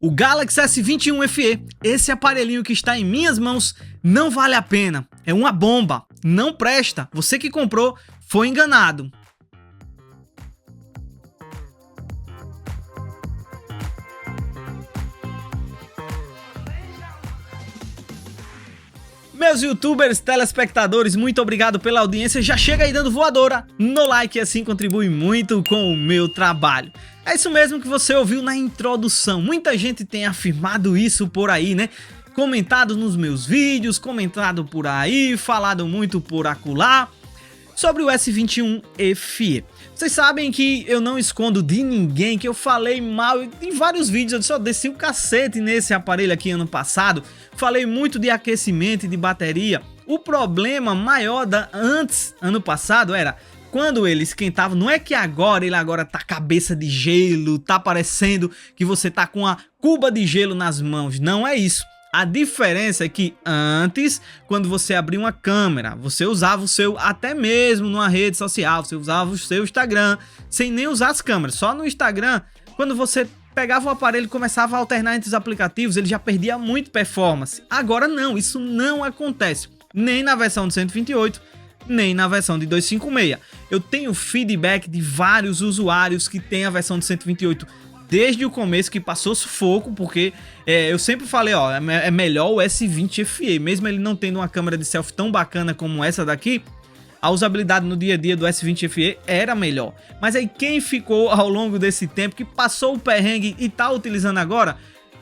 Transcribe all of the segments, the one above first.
O Galaxy S21 FE, esse aparelhinho que está em minhas mãos, não vale a pena. É uma bomba, não presta. Você que comprou foi enganado. Meus youtubers, telespectadores, muito obrigado pela audiência. Já chega aí dando voadora no like e assim contribui muito com o meu trabalho. É isso mesmo que você ouviu na introdução. Muita gente tem afirmado isso por aí, né? Comentado nos meus vídeos, comentado por aí, falado muito por acolá sobre o S21 FE. Vocês sabem que eu não escondo de ninguém que eu falei mal em vários vídeos. Eu só desci o cacete nesse aparelho aqui ano passado. Falei muito de aquecimento e de bateria. O problema maior ano passado era quando ele esquentava. Não é que ele agora tá cabeça de gelo, tá parecendo que você tá com uma cuba de gelo nas mãos. Não é isso. A diferença é que antes, quando você abria uma câmera, você usava o seu, até mesmo numa rede social, você usava o seu Instagram, sem nem usar as câmeras. Só no Instagram, quando você pegava o aparelho e começava a alternar entre os aplicativos, ele já perdia muito performance. Agora não, isso não acontece, nem na versão de 128, nem na versão de 256. Eu tenho feedback de vários usuários que têm a versão de 128 desde o começo, que passou sufoco, porque eu sempre falei, ó, é melhor o S20 FE, mesmo ele não tendo uma câmera de selfie tão bacana como essa daqui, a usabilidade no dia a dia do S20 FE era melhor. Mas aí quem ficou ao longo desse tempo, que passou o perrengue e tá utilizando agora,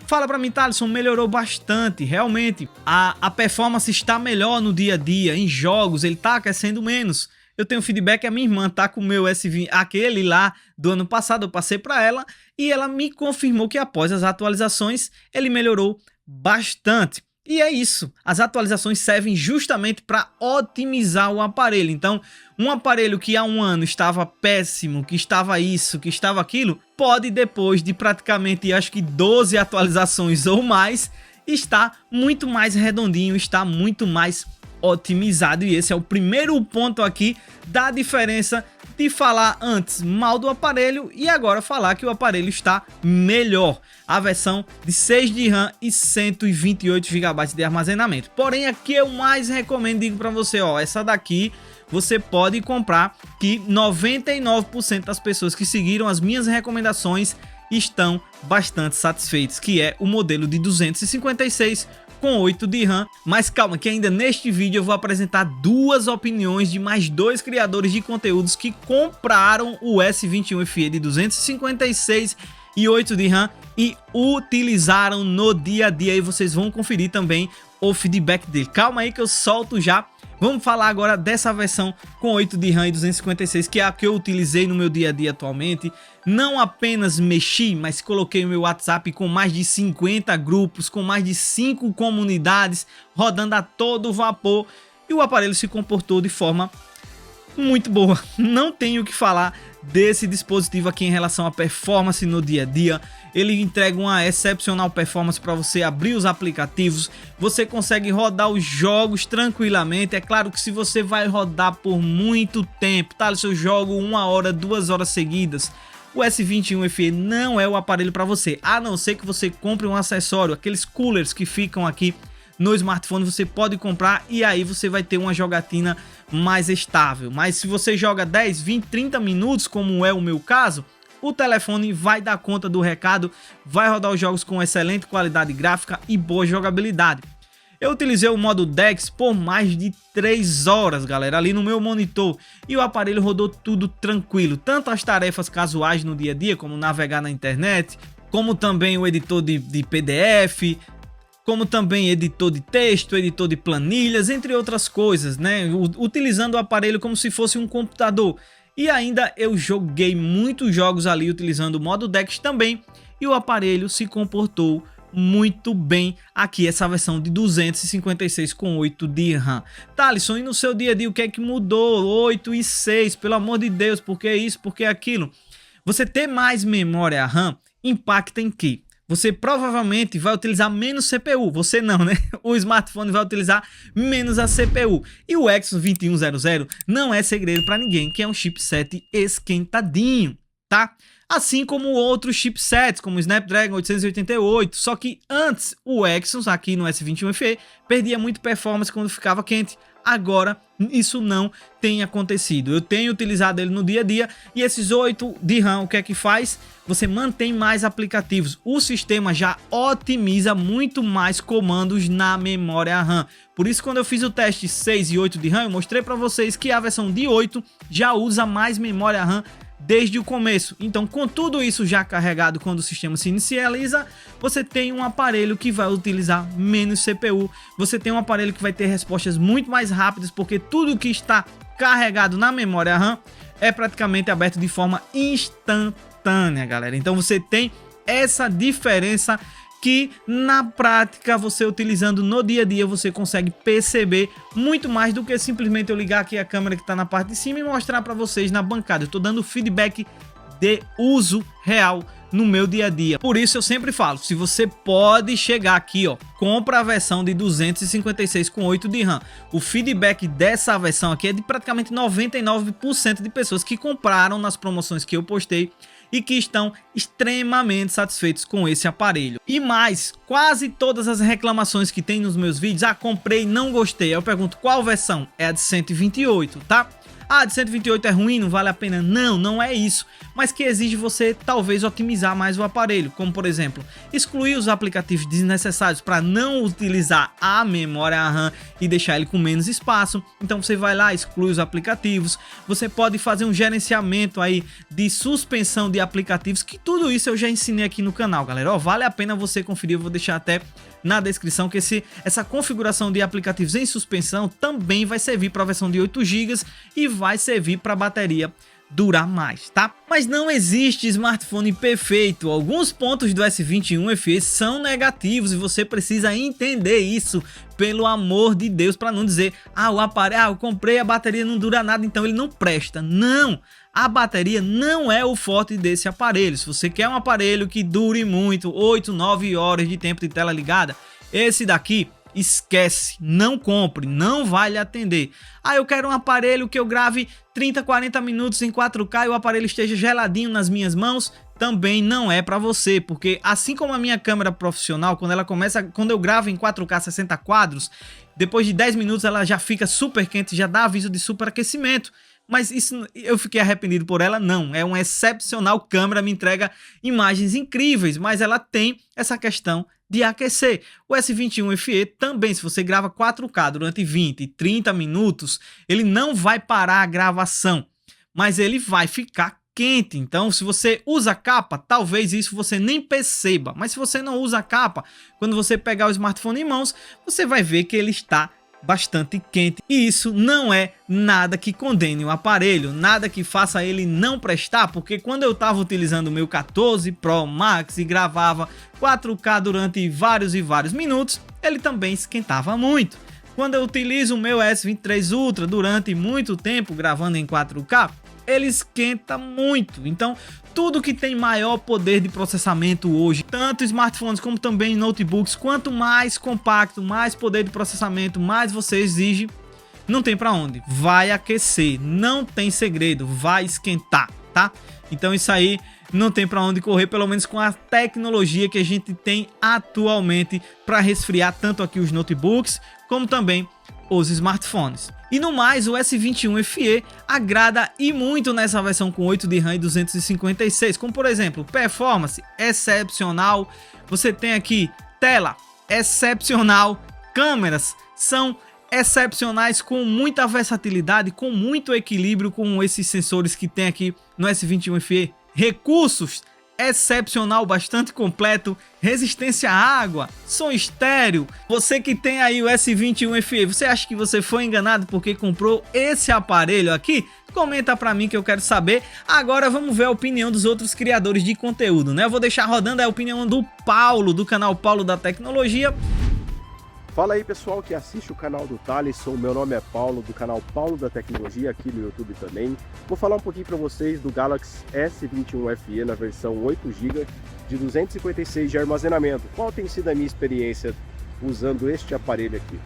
fala pra mim, Thalisson, melhorou bastante, realmente, a performance está melhor no dia a dia, em jogos, ele tá aquecendo menos. Eu tenho feedback, a minha irmã tá com o meu S20, aquele lá do ano passado, eu passei para ela e ela me confirmou que após as atualizações ele melhorou bastante. E é isso, as atualizações servem justamente para otimizar o aparelho. Então, um aparelho que há um ano estava péssimo, que estava isso, que estava aquilo, pode depois de praticamente, acho que 12 atualizações ou mais, estar muito mais redondinho, está muito mais otimizado. E esse é o primeiro ponto aqui da diferença de falar antes mal do aparelho e agora falar que o aparelho está melhor. A versão de 6 de RAM e 128 GB de armazenamento. Porém, aqui eu mais recomendo, digo para você, ó, essa daqui você pode comprar, que 99% das pessoas que seguiram as minhas recomendações estão bastante satisfeitos, que é o modelo de 256 com 8 de RAM. Mas calma, que ainda neste vídeo eu vou apresentar duas opiniões de mais dois criadores de conteúdos que compraram o S21 FE de 256 e 8 de RAM e utilizaram no dia a dia, e vocês vão conferir também o feedback dele. Calma aí que eu solto já. Vamos falar agora dessa versão com 8 de RAM e 256, que é a que eu utilizei no meu dia a dia atualmente. Não apenas mexi, mas coloquei o meu WhatsApp com mais de 50 grupos, com mais de 5 comunidades, rodando a todo vapor. E o aparelho se comportou de forma muito boa. Não tenho o que falar desse dispositivo aqui em relação à performance no dia a dia. Ele entrega uma excepcional performance para você abrir os aplicativos. Você consegue rodar os jogos tranquilamente. É claro que se você vai rodar por muito tempo, tá? Se eu jogo 1 hora, 2 horas seguidas, o S21 FE não é o aparelho para você. A não ser que você compre um acessório, aqueles coolers que ficam aqui no smartphone, você pode comprar e aí você vai ter uma jogatina mais estável. Mas se você joga 10, 20, 30 minutos, como é o meu caso, o telefone vai dar conta do recado, vai rodar os jogos com excelente qualidade gráfica e boa jogabilidade. Eu utilizei o modo DeX por mais de 3 horas, galera, ali no meu monitor, e o aparelho rodou tudo tranquilo, tanto as tarefas casuais no dia a dia, como navegar na internet, como também o editor de PDF, como também editor de texto, editor de planilhas, entre outras coisas, né? Utilizando o aparelho como se fosse um computador. E ainda eu joguei muitos jogos ali utilizando o modo DeX também, e o aparelho se comportou muito bem aqui, essa versão de 256 com 8 de RAM. Thalisson, e no seu dia a dia o que é que mudou? 8 e 6, pelo amor de Deus, por que isso, por que aquilo? Você ter mais memória RAM impacta em quê? Você provavelmente vai utilizar menos CPU, você não, né? O smartphone vai utilizar menos a CPU. E o Exynos 2100 não é segredo para ninguém, que é um chipset esquentadinho, tá? assim como outros chipsets, como o Snapdragon 888, só que antes o Exynos, aqui no S21 FE, perdia muito performance quando ficava quente. Agora isso não tem acontecido. Eu tenho utilizado ele no dia a dia e esses 8 de RAM, o que é que faz? Você mantém mais aplicativos. O sistema já otimiza muito mais comandos na memória RAM. Por isso, quando eu fiz o teste 6 e 8 de RAM, eu mostrei para vocês que a versão de 8 já usa mais memória RAM desde o começo. Então, com tudo isso já carregado, quando o sistema se inicializa, você tem um aparelho que vai utilizar menos CPU, você tem um aparelho que vai ter respostas muito mais rápidas, porque tudo que está carregado na memória RAM é praticamente aberto de forma instantânea, galera. Então você tem essa diferença que na prática, você utilizando no dia a dia, você consegue perceber muito mais do que simplesmente eu ligar aqui a câmera que está na parte de cima e mostrar para vocês na bancada. Eu estou dando feedback de uso real no meu dia a dia. Por isso eu sempre falo, se você pode chegar aqui, ó, compra a versão de 256 com 8 de RAM. O feedback dessa versão aqui é de praticamente 99% de pessoas que compraram nas promoções que eu postei e que estão extremamente satisfeitos com esse aparelho. E mais, quase todas as reclamações que tem nos meus vídeos, comprei, não gostei. Eu pergunto qual versão? É a de 128, tá? Ah, de 128 é ruim, não vale a pena. Não, não é isso. Mas que exige você talvez otimizar mais o aparelho. Como por exemplo, excluir os aplicativos desnecessários para não utilizar a memória RAM e deixar ele com menos espaço. Então você vai lá, exclui os aplicativos. Você pode fazer um gerenciamento aí de suspensão de aplicativos, que tudo isso eu já ensinei aqui no canal, galera. Ó, vale a pena você conferir, eu vou deixar até na descrição que essa configuração de aplicativos em suspensão também vai servir para a versão de 8 GB e vai servir para a bateria durar mais, tá? Mas não existe smartphone perfeito. Alguns pontos do S21 FE são negativos e você precisa entender isso, pelo amor de Deus, para não dizer, o aparelho, eu comprei, a bateria não dura nada, então ele não presta. Não! A bateria não é o forte desse aparelho. Se você quer um aparelho que dure muito, 8, 9 horas de tempo de tela ligada, esse daqui, esquece, não compre, não vai lhe atender. Eu quero um aparelho que eu grave 30, 40 minutos em 4K e o aparelho esteja geladinho nas minhas mãos, também não é para você, porque assim como a minha câmera profissional, quando eu gravo em 4K 60 quadros, depois de 10 minutos ela já fica super quente, já dá aviso de superaquecimento. Mas isso eu fiquei arrependido por ela? Não, é uma excepcional câmera, me entrega imagens incríveis, mas ela tem essa questão de aquecer. O S21 FE também, se você grava 4K durante 20, 30 minutos, ele não vai parar a gravação, mas ele vai ficar quente. Então, se você usa capa, talvez isso você nem perceba, mas se você não usa capa, quando você pegar o smartphone em mãos, você vai ver que ele está bastante quente, e isso não é nada que condene o aparelho, nada que faça ele não prestar, porque quando eu estava utilizando o meu 14 Pro Max e gravava 4K durante vários minutos, ele também esquentava muito. Quando eu utilizo o meu S23 Ultra durante muito tempo gravando em 4K, ele esquenta muito. Então, tudo que tem maior poder de processamento hoje, tanto smartphones como também notebooks, quanto mais compacto, mais poder de processamento, mais você exige, não tem para onde. Vai aquecer, não tem segredo, vai esquentar, tá? Então isso aí não tem para onde correr, pelo menos com a tecnologia que a gente tem atualmente para resfriar tanto aqui os notebooks, como também os smartphones. E no mais, o S21 FE agrada e muito nessa versão com 8 de RAM e 256, como por exemplo, performance excepcional, você tem aqui tela excepcional, câmeras são excepcionais, com muita versatilidade, com muito equilíbrio com esses sensores que tem aqui no S21 FE, recursos excepcional, bastante completo, resistência à água, som estéreo. Você que tem aí o S21 FE, você acha que você foi enganado porque comprou esse aparelho aqui? Comenta pra mim que eu quero saber. Agora vamos ver a opinião dos outros criadores de conteúdo, né? Eu vou deixar rodando a opinião do Paulo, do canal Paulo da Tecnologia. Fala aí pessoal que assiste o canal do Thaleson, meu nome é Paulo, do canal Paulo da Tecnologia, aqui no YouTube também. Vou falar um pouquinho para vocês do Galaxy S21 FE na versão 8 GB de 256 de armazenamento. Qual tem sido a minha experiência usando este aparelho aqui?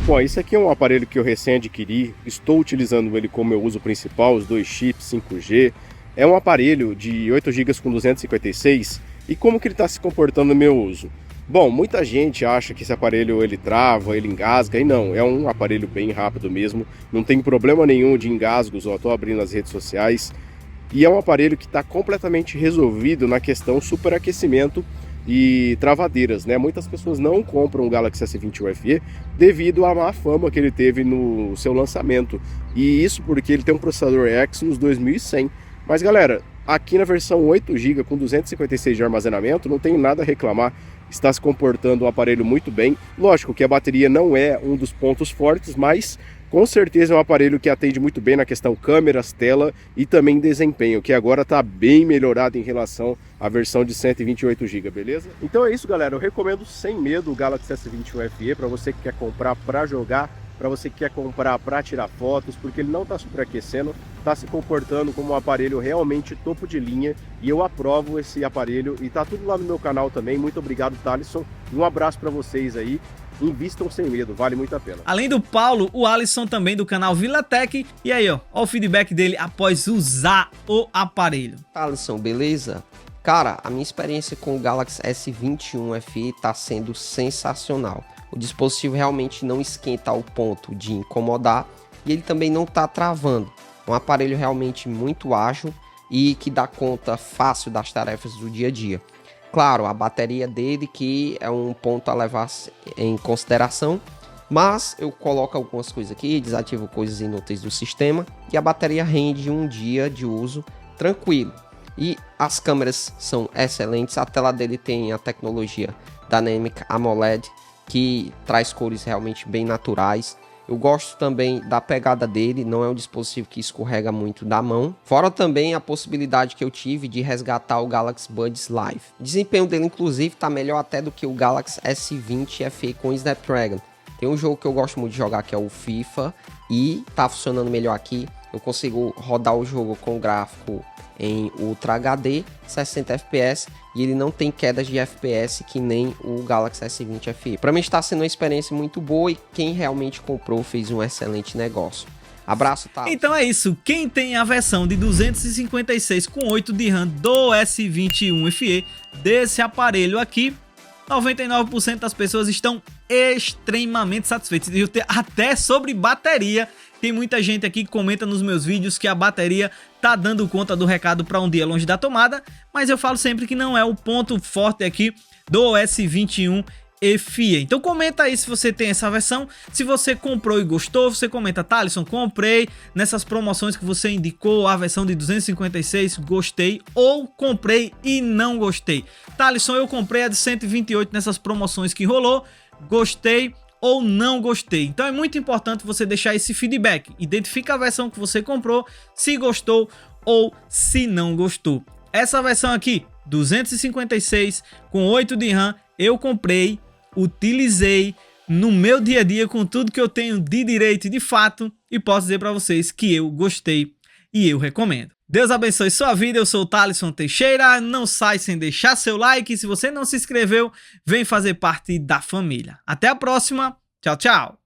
Bom, esse aqui é um aparelho que eu recém adquiri, estou utilizando ele como meu uso principal, os dois chips 5G, É um aparelho de 8 GB com 256 e como que ele está se comportando no meu uso? Bom, muita gente acha que esse aparelho ele trava, ele engasga, e não, é um aparelho bem rápido mesmo, não tem problema nenhum de engasgos, ó, tô abrindo as redes sociais, e é um aparelho que está completamente resolvido na questão superaquecimento e travadeiras, né? Muitas pessoas não compram o Galaxy S21 FE devido à má fama que ele teve no seu lançamento, e isso porque ele tem um processador Exynos 2100, mas galera, aqui na versão 8 GB com 256 de armazenamento, não tem nada a reclamar, está se comportando um aparelho muito bem. Lógico que a bateria não é um dos pontos fortes, mas com certeza é um aparelho que atende muito bem na questão câmeras, tela e também desempenho, que agora está bem melhorado em relação à versão de 128 GB, beleza? Então é isso, galera, eu recomendo sem medo o Galaxy S21 FE para você que quer comprar para jogar, para você que quer comprar para tirar fotos, porque ele não está superaquecendo, está se comportando como um aparelho realmente topo de linha, e eu aprovo esse aparelho, e tá tudo lá no meu canal também. Muito obrigado, Thalisson, e um abraço para vocês aí. Invistam sem medo, vale muito a pena. Além do Paulo, o Alisson também do canal VilaTech, e aí ó o feedback dele após usar o aparelho. Alisson, beleza? Cara, a minha experiência com o Galaxy S21 FE tá sendo sensacional. O dispositivo realmente não esquenta ao ponto de incomodar e ele também não está travando. É um aparelho realmente muito ágil e que dá conta fácil das tarefas do dia a dia. Claro, a bateria dele que é um ponto a levar em consideração, mas eu coloco algumas coisas aqui, desativo coisas inúteis do sistema e a bateria rende um dia de uso tranquilo. E as câmeras são excelentes, a tela dele tem a tecnologia Dynamic AMOLED, que traz cores realmente bem naturais. Eu gosto também da pegada dele, não é um dispositivo que escorrega muito da mão. Fora também a possibilidade que eu tive de resgatar o Galaxy Buds Live. O desempenho dele, inclusive, está melhor até do que o Galaxy S20 FE com Snapdragon. Tem um jogo que eu gosto muito de jogar, que é o FIFA, e tá funcionando melhor aqui. Eu consigo rodar o jogo com gráfico em Ultra HD, 60 FPS, e ele não tem quedas de FPS que nem o Galaxy S20 FE. Para mim está sendo uma experiência muito boa e quem realmente comprou fez um excelente negócio. Abraço, tá? Então é isso, quem tem a versão de 256 com 8 de RAM do S21 FE desse aparelho aqui, 99% das pessoas estão extremamente satisfeitas. E até sobre bateria, tem muita gente aqui que comenta nos meus vídeos que a bateria tá dando conta do recado para um dia longe da tomada, mas eu falo sempre que não é o ponto forte aqui do S21 FE. Então comenta aí se você tem essa versão, se você comprou e gostou, você comenta: Thalisson, comprei nessas promoções que você indicou, a versão de 256, gostei, ou comprei e não gostei. Thalisson, eu comprei a de 128 nessas promoções que rolou, gostei ou não gostei. Então é muito importante você deixar esse feedback, identifica a versão que você comprou, se gostou ou se não gostou. Essa versão aqui, 256 com 8 de RAM, eu comprei, utilizei no meu dia a dia com tudo que eu tenho de direito e de fato, e posso dizer para vocês que eu gostei e eu recomendo. Deus abençoe sua vida, eu sou o Thalisson Teixeira, não sai sem deixar seu like, e se você não se inscreveu, vem fazer parte da família. Até a próxima, tchau, tchau!